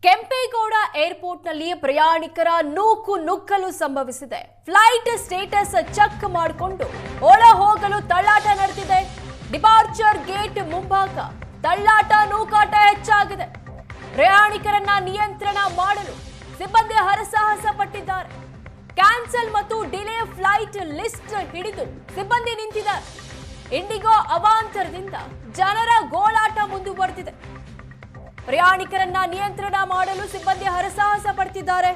ಕೆಂಪೇಗೌಡ ಏರ್ಪೋರ್ಟ್ನಲ್ಲಿ ಪ್ರಯಾಣಿಕರ ನೂಕು ನುಗ್ಗಲು ಸಂಭವಿಸಿದೆ. Flight status check ಮಾಡಿಕೊಂಡು ಒಳ ಹೋಗಲು ತಳ್ಳಾಟ ನಡೆದಿದೆ. ಡಿಪಾರ್ಚರ್ ಗೇಟ್ ಮುಂಭಾಗ ತಳ್ಳಾಟ ನೂಕಾಟ ಹೆಚ್ಚಾಗಿದೆ. ಪ್ರಯಾಣಿಕರನ್ನ ನಿಯಂತ್ರಣ ಮಾಡಲು ಸಿಬ್ಬಂದಿ ಹರಸಾಹಸ ಪಟ್ಟಿದ್ದಾರೆ. ಕ್ಯಾನ್ಸಲ್ ಮತ್ತು ಡಿಲೇ ಫ್ಲೈಟ್ ಲಿಸ್ಟ್ ಹಿಡಿದು ಸಿಬ್ಬಂದಿ ನಿಂತಿದ್ದಾರೆ. ಇಂಡಿಗೋ ಅವಾಂತರದಿಂದ ಜನರ ಗೋಳಾಟ ಮುಂದುವರೆದಿದೆ. ಪ್ರಯಾಣಿಕರನ್ನ ನಿಯಂತ್ರಣ ಮಾಡಲು ಸಿಬ್ಬಂದಿ ಹರಸಾಹಸ ಪಡ್ತಿದ್ದಾರೆ.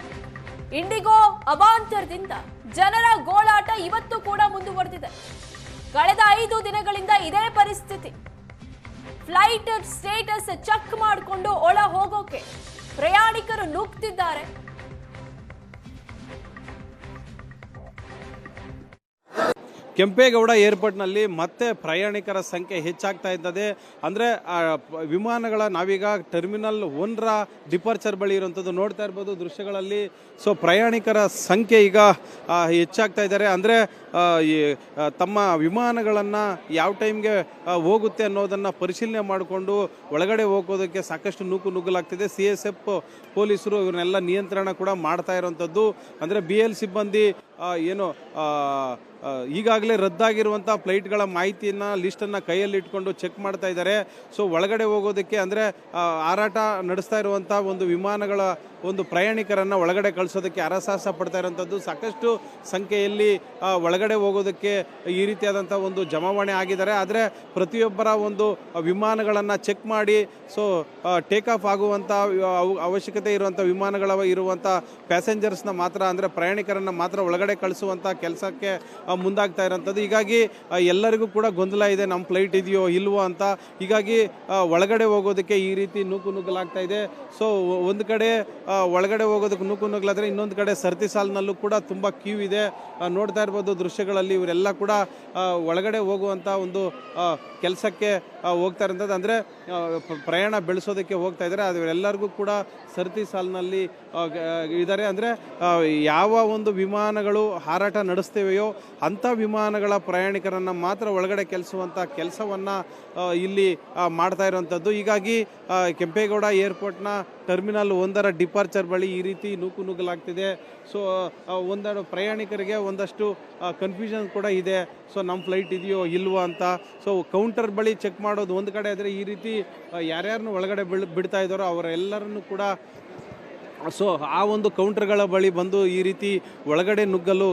ಇಂಡಿಗೋ ಅವಾಂತರದಿಂದ ಜನರ ಗೋಳಾಟ ಇವತ್ತು ಕೂಡ ಮುಂದುವರೆದಿದೆ. ಕಳೆದ 5 ದಿನಗಳಿಂದ ಇದೇ ಪರಿಸ್ಥಿತಿ. ಫ್ಲೈಟ್ ಸ್ಟೇಟಸ್ ಚೆಕ್ ಮಾಡಿಕೊಂಡು ಒಳ ಹೋಗೋಕೆ ಪ್ರಯಾಣಿಕರು ನುಗ್ತಿದ್ದಾರೆ. ಕೆಂಪೇಗೌಡ ಏರ್ಪೋರ್ಟ್ನಲ್ಲಿ ಮತ್ತೆ ಪ್ರಯಾಣಿಕರ ಸಂಖ್ಯೆ ಹೆಚ್ಚಾಗ್ತಾ ಇದ್ದದೆ. ಅಂದರೆ ವಿಮಾನಗಳ ನಾವೀಗ ಟರ್ಮಿನಲ್ 1ರ ಡಿಪಾರ್ಚರ್ ಬಳಿ ಇರುವಂಥದ್ದು ನೋಡ್ತಾ ಇರ್ಬೋದು ದೃಶ್ಯಗಳಲ್ಲಿ. ಸೊ ಪ್ರಯಾಣಿಕರ ಸಂಖ್ಯೆ ಈಗ ಹೆಚ್ಚಾಗ್ತಾ ಇದ್ದಾರೆ. ಅಂದರೆ ತಮ್ಮ ವಿಮಾನಗಳನ್ನು ಯಾವ ಟೈಮ್ಗೆ ಹೋಗುತ್ತೆ ಅನ್ನೋದನ್ನು ಪರಿಶೀಲನೆ ಮಾಡಿಕೊಂಡು ಒಳಗಡೆ ಹೋಗೋದಕ್ಕೆ ಸಾಕಷ್ಟು ನೂಕು ನುಗ್ಗಲಾಗ್ತಿದೆ. CSF ಪೊಲೀಸರು ಇವನ್ನೆಲ್ಲ ನಿಯಂತ್ರಣ ಕೂಡ ಮಾಡ್ತಾ ಇರುವಂಥದ್ದು. ಅಂದರೆ BL ಸಿಬ್ಬಂದಿ ಏನು ಈಗಾಗಲೇ ರದ್ದಾಗಿರುವಂಥ ಫ್ಲೈಟ್ಗಳ ಮಾಹಿತಿಯನ್ನು ಲಿಸ್ಟನ್ನು ಕೈಯಲ್ಲಿ ಇಟ್ಕೊಂಡು ಚೆಕ್ ಮಾಡ್ತಾ ಇದ್ದಾರೆ. ಸೊ ಒಳಗಡೆ ಹೋಗೋದಕ್ಕೆ ಅಂದರೆ ಹಾರಾಟ ನಡೆಸ್ತಾ ಇರುವಂಥ ಒಂದು ವಿಮಾನಗಳ ಒಂದು ಪ್ರಯಾಣಿಕರನ್ನು ಒಳಗಡೆ ಕಳಿಸೋದಕ್ಕೆ ಹರಸಾಹಸ ಪಡ್ತಾ ಇರುವಂಥದ್ದು. ಸಾಕಷ್ಟು ಸಂಖ್ಯೆಯಲ್ಲಿ ಒಳಗಡೆ ಹೋಗೋದಕ್ಕೆ ಈ ರೀತಿಯಾದಂಥ ಒಂದು ಜಮಾವಣೆ ಆಗಿದ್ದಾರೆ. ಆದರೆ ಪ್ರತಿಯೊಬ್ಬರ ಒಂದು ವಿಮಾನಗಳನ್ನು ಚೆಕ್ ಮಾಡಿ ಸೊ ಟೇಕ್ ಆಫ್ ಆಗುವಂಥ ಅವಶ್ಯಕತೆ ಇರುವಂಥ ವಿಮಾನಗಳ ಇರುವಂಥ ಪ್ಯಾಸೆಂಜರ್ಸ್ನ ಮಾತ್ರ ಅಂದರೆ ಪ್ರಯಾಣಿಕರನ್ನು ಮಾತ್ರ ಒಳಗಡೆ ಕಳಿಸುವಂಥ ಕೆಲಸಕ್ಕೆ ಮುಂದಾಗ್ತಾ ಇರೋಂಥದ್ದು. ಹೀಗಾಗಿ ಎಲ್ಲರಿಗೂ ಕೂಡ ಗೊಂದಲ ಇದೆ, ನಮ್ಮ ಫ್ಲೈಟ್ ಇದೆಯೋ ಇಲ್ವೋ ಅಂತ. ಹೀಗಾಗಿ ಒಳಗಡೆ ಹೋಗೋದಕ್ಕೆ ಈ ರೀತಿ ನೂಕು ನುಗ್ಗಲಾಗ್ತಾ ಇದೆ. ಸೊ ಒಂದು ಕಡೆ ಒಳಗಡೆ ಹೋಗೋದಕ್ಕೆ ನೂಕು ನುಗ್ಗಲಾದರೆ ಇನ್ನೊಂದು ಕಡೆ ಸರತಿ ಸಾಲಿನಲ್ಲೂ ಕೂಡ ತುಂಬ ಕ್ಯೂ ಇದೆ. ನೋಡ್ತಾ ಇರ್ಬೋದು ದೃಶ್ಯಗಳಲ್ಲಿ ಇವರೆಲ್ಲ ಕೂಡ ಒಳಗಡೆ ಹೋಗುವಂಥ ಒಂದು ಕೆಲಸಕ್ಕೆ ಹೋಗ್ತಾ ಇರೋಂಥದ್ದು. ಅಂದರೆ ಪ್ರಯಾಣ ಬೆಳೆಸೋದಕ್ಕೆ ಹೋಗ್ತಾ ಇದ್ದಾರೆ. ಅದೆಲ್ಲರಿಗೂ ಕೂಡ ಸರತಿ ಸಾಲಿನಲ್ಲಿ ಇದ್ದಾರೆ. ಅಂದರೆ ಯಾವ ಒಂದು ವಿಮಾನಗಳು ಹಾರಾಟ ನಡೆಸ್ತೇವೆಯೋ ಅಂಥ ವಿಮಾನಗಳ ಪ್ರಯಾಣಿಕರನ್ನು ಮಾತ್ರ ಒಳಗಡೆ ಕೆಲಸವನ್ನು ಇಲ್ಲಿ ಮಾಡ್ತಾ ಇರುವಂಥದ್ದು. ಹೀಗಾಗಿ ಕೆಂಪೇಗೌಡ ಏರ್ಪೋರ್ಟ್ನ ಟರ್ಮಿನಲ್ 1ರ ಡಿಪಾರ್ಚರ್ ಬಳಿ ಈ ರೀತಿ ನೂಕು ನುಗ್ಗಲಾಗ್ತಿದೆ. ಸೊ ಒಂದೆರಡು ಪ್ರಯಾಣಿಕರಿಗೆ ಒಂದಷ್ಟು ಕನ್ಫ್ಯೂಷನ್ ಕೂಡ ಇದೆ. ಸೊ ನಮ್ಮ ಫ್ಲೈಟ್ ಇದೆಯೋ ಇಲ್ವೋ ಅಂತ. ಸೊ ಕೌಂಟರ್ ಬಳಿ ಚೆಕ್ ಮಾಡೋದು ಒಂದು ಕಡೆ ಆದರೆ ಈ ರೀತಿ ಯಾರ್ಯಾರನ್ನು ಒಳಗಡೆ ಬಿಡ್ತಾ ಇದ್ದಾರೋ ಅವರೆಲ್ಲರನ್ನು ಕೂಡ ಸೊ ಆ ಒಂದು ಕೌಂಟರ್ಗಳ ಬಳಿ ಬಂದು ಈ ರೀತಿ ಒಳಗಡೆ ನುಗ್ಗಲು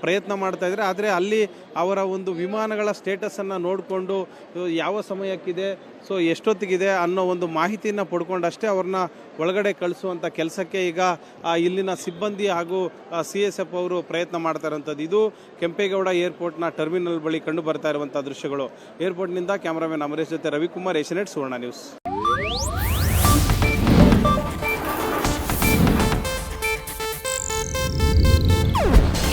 ಪ್ರಯತ್ನ ಮಾಡ್ತಾ ಇದ್ದಾರೆ. ಆದರೆ ಅಲ್ಲಿ ಅವರ ಒಂದು ವಿಮಾನಗಳ ಸ್ಟೇಟಸನ್ನು ನೋಡಿಕೊಂಡು ಯಾವ ಸಮಯಕ್ಕಿದೆ ಸೊ ಎಷ್ಟೊತ್ತಿಗಿದೆ ಅನ್ನೋ ಒಂದು ಮಾಹಿತಿಯನ್ನು ಪಡ್ಕೊಂಡಷ್ಟೇ ಅವ್ರನ್ನ ಒಳಗಡೆ ಕಳಿಸುವಂಥ ಕೆಲಸಕ್ಕೆ ಈಗ ಇಲ್ಲಿನ ಸಿಬ್ಬಂದಿ ಹಾಗೂ CSF ಅವರು ಪ್ರಯತ್ನ ಮಾಡ್ತಾ ಇರೋಂಥದ್ದು. ಇದು ಕೆಂಪೇಗೌಡ ಏರ್ಪೋರ್ಟ್ನ ಟರ್ಮಿನಲ್ ಬಳಿ ಕಂಡು ಬರ್ತಾ ಇರುವಂಥ ದೃಶ್ಯಗಳು. ಏರ್ಪೋರ್ಟ್ನಿಂದ ಕ್ಯಾಮರಾಮನ್ ಅಮರೇಶ್ ಜೊತೆ ರವಿಕುಮಾರ್, ಏಷ್ಯಾನೆಟ್ ಸುವರ್ಣ ನ್ಯೂಸ್.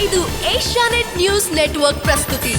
ಇದು ಏಷ್ಯಾನೆಟ್ ನ್ಯೂಸ್ ನೆಟ್ವರ್ಕ್ ಪ್ರಸ್ತುತಿ.